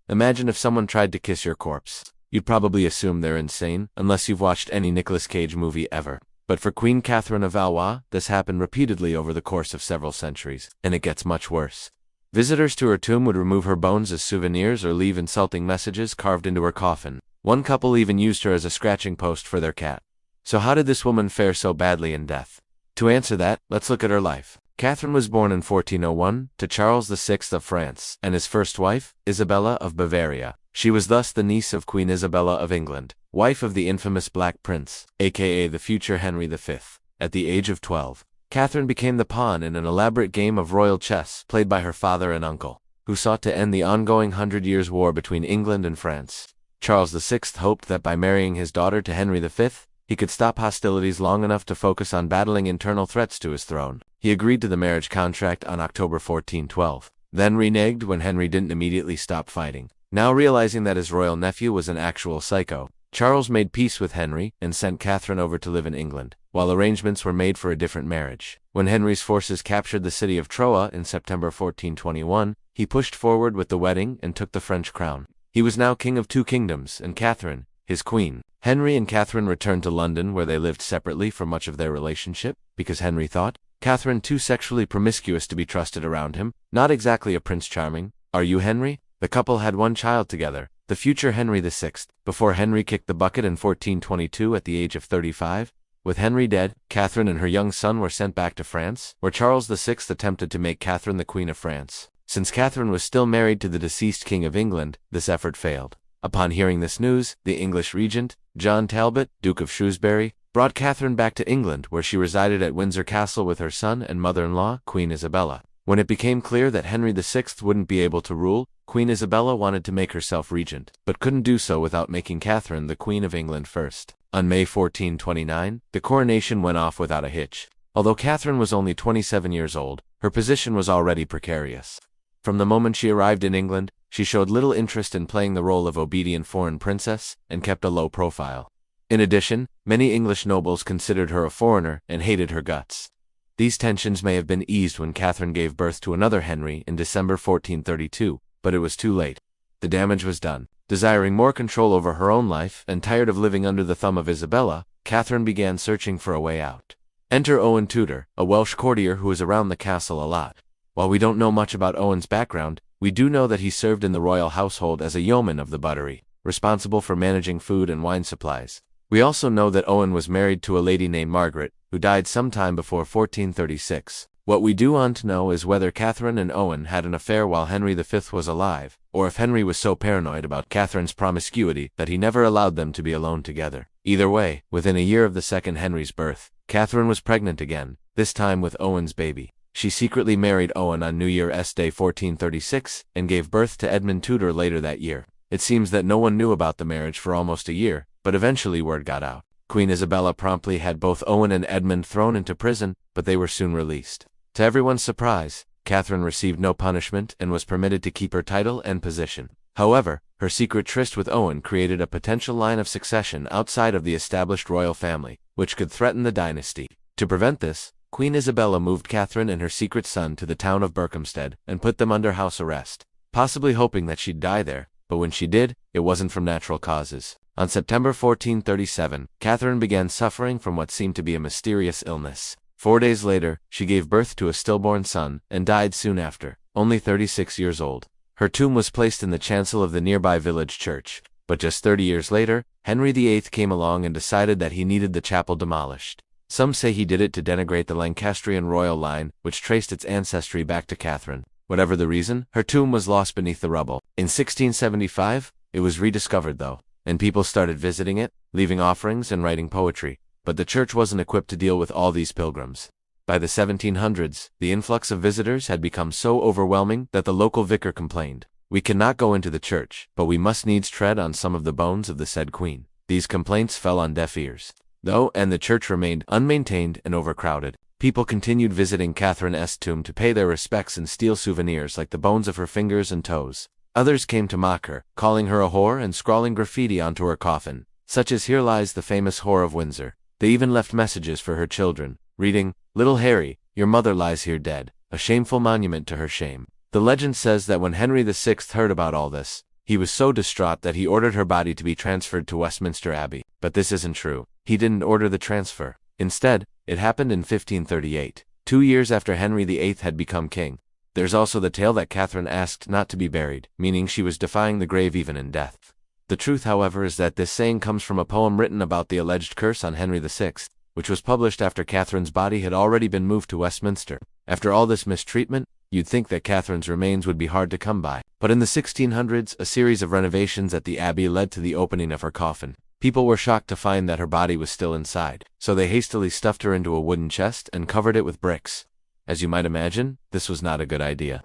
Imagine if someone tried to kiss your corpse. You'd probably assume they're insane, unless you've watched any Nicolas Cage movie ever. But for Queen Catherine of Valois, this happened repeatedly over the course of several centuries, and it gets much worse. Visitors to her tomb would remove her bones as souvenirs or leave insulting messages carved into her coffin. One couple even used her as a scratching post for their cat. So how did this woman fare so badly in death? To answer that, let's look at her life. Catherine was born in 1401 to Charles VI of France and his first wife, Isabella of Bavaria. She was thus the niece of Queen Isabella of England, wife of the infamous Black Prince, aka the future Henry V. At the age of 12, Catherine became the pawn in an elaborate game of royal chess played by her father and uncle, who sought to end the ongoing 100 Years' War between England and France. Charles VI hoped that by marrying his daughter to Henry V, he could stop hostilities long enough to focus on battling internal threats to his throne. He agreed to the marriage contract on October 1412, then reneged when Henry didn't immediately stop fighting. Now realizing that his royal nephew was an actual psycho, Charles made peace with Henry and sent Catherine over to live in England, while arrangements were made for a different marriage. When Henry's forces captured the city of Troyes in September 1421, he pushed forward with the wedding and took the French crown. He was now king of two kingdoms, and Catherine, his queen. Henry and Catherine returned to London, where they lived separately for much of their relationship, because Henry thought Catherine too sexually promiscuous to be trusted around him, not exactly a Prince Charming. Are you Henry? The couple had one child together, the future Henry VI, before Henry kicked the bucket in 1422 at the age of 35. With Henry dead, Catherine and her young son were sent back to France, where Charles VI attempted to make Catherine the Queen of France. Since Catherine was still married to the deceased King of England, this effort failed. Upon hearing this news, the English regent, John Talbot, Duke of Shrewsbury, brought Catherine back to England, where she resided at Windsor Castle with her son and mother-in-law, Queen Isabella. When it became clear that Henry VI wouldn't be able to rule, Queen Isabella wanted to make herself regent, but couldn't do so without making Catherine the Queen of England first. On May 1429, the coronation went off without a hitch. Although Catherine was only 27 years old, her position was already precarious. From the moment she arrived in England, she showed little interest in playing the role of obedient foreign princess and kept a low profile. In addition, many English nobles considered her a foreigner and hated her guts. These tensions may have been eased when Catherine gave birth to another Henry in December 1432, but it was too late. The damage was done. Desiring more control over her own life and tired of living under the thumb of Isabella, Catherine began searching for a way out. Enter Owen Tudor, a Welsh courtier who was around the castle a lot. While we don't know much about Owen's background, we do know that he served in the royal household as a yeoman of the buttery, responsible for managing food and wine supplies. We also know that Owen was married to a lady named Margaret, who died sometime before 1436. What we do want to know is whether Catherine and Owen had an affair while Henry V was alive, or if Henry was so paranoid about Catherine's promiscuity that he never allowed them to be alone together. Either way, within a year of the second Henry's birth, Catherine was pregnant again, this time with Owen's baby. She secretly married Owen on New Year's Day 1436 and gave birth to Edmund Tudor later that year. It seems that no one knew about the marriage for almost a year, but eventually word got out. Queen Isabella promptly had both Owen and Edmund thrown into prison, but they were soon released. To everyone's surprise, Catherine received no punishment and was permitted to keep her title and position. However, her secret tryst with Owen created a potential line of succession outside of the established royal family, which could threaten the dynasty. To prevent this, Queen Isabella moved Catherine and her secret son to the town of Berkhamsted and put them under house arrest, possibly hoping that she'd die there, but when she did, it wasn't from natural causes. On September 1437, Catherine began suffering from what seemed to be a mysterious illness. 4 days later, she gave birth to a stillborn son and died soon after, only 36 years old. Her tomb was placed in the chancel of the nearby village church, but just 30 years later, Henry VIII came along and decided that he needed the chapel demolished. Some say he did it to denigrate the Lancastrian royal line, which traced its ancestry back to Catherine. Whatever the reason, her tomb was lost beneath the rubble. In 1675, it was rediscovered though, and people started visiting it, leaving offerings and writing poetry. But the church wasn't equipped to deal with all these pilgrims. By the 1700s, the influx of visitors had become so overwhelming that the local vicar complained, "We cannot go into the church, but we must needs tread on some of the bones of the said queen." These complaints fell on deaf ears, though, and the church remained unmaintained and overcrowded. People continued visiting Catherine's tomb to pay their respects and steal souvenirs like the bones of her fingers and toes. Others came to mock her, calling her a whore and scrawling graffiti onto her coffin, such as "Here lies the famous whore of Windsor." They even left messages for her children, reading, "Little Harry, your mother lies here dead," a shameful monument to her shame. The legend says that when Henry VI heard about all this, He was so distraught that he ordered her body to be transferred to Westminster Abbey. But this isn't true. He didn't order the transfer. Instead, it happened in 1538, 2 years after Henry VIII had become king. There's also the tale that Catherine asked not to be buried, meaning she was defying the grave even in death. The truth, however, is that this saying comes from a poem written about the alleged curse on Henry VI, which was published after Catherine's body had already been moved to Westminster. After all this mistreatment, you'd think that Catherine's remains would be hard to come by. But in the 1600s, a series of renovations at the abbey led to the opening of her coffin. People were shocked to find that her body was still inside, so they hastily stuffed her into a wooden chest and covered it with bricks. As you might imagine, this was not a good idea.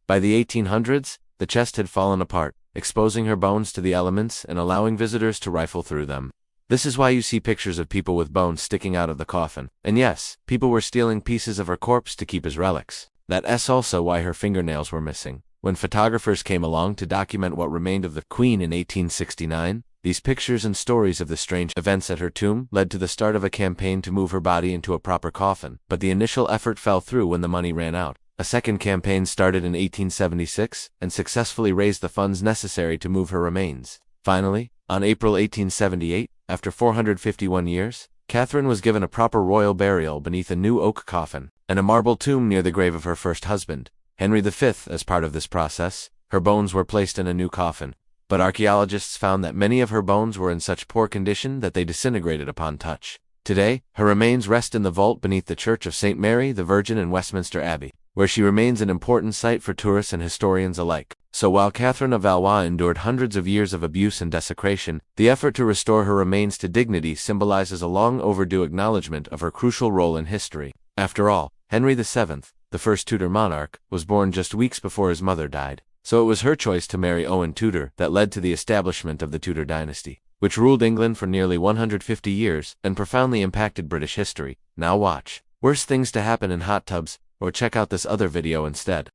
By the 1800s, the chest had fallen apart, exposing her bones to the elements and allowing visitors to rifle through them. This is why you see pictures of people with bones sticking out of the coffin. And yes, people were stealing pieces of her corpse to keep as relics. That's also why her fingernails were missing. When photographers came along to document what remained of the Queen in 1869, these pictures and stories of the strange events at her tomb led to the start of a campaign to move her body into a proper coffin. But the initial effort fell through when the money ran out. A second campaign started in 1876 and successfully raised the funds necessary to move her remains. Finally, on April 1878, after 451 years, Catherine was given a proper royal burial beneath a new oak coffin and a marble tomb near the grave of her first husband, Henry V. As part of this process, her bones were placed in a new coffin. But archaeologists found that many of her bones were in such poor condition that they disintegrated upon touch. Today, her remains rest in the vault beneath the Church of St. Mary the Virgin in Westminster Abbey, where she remains an important site for tourists and historians alike. So while Catherine of Valois endured hundreds of years of abuse and desecration, the effort to restore her remains to dignity symbolizes a long overdue acknowledgement of her crucial role in history. After all, Henry VII, the first Tudor monarch, was born just weeks before his mother died. So it was her choice to marry Owen Tudor that led to the establishment of the Tudor dynasty, which ruled England for nearly 150 years and profoundly impacted British history. Now watch. Worse things to happen in hot tubs, or check out this other video instead.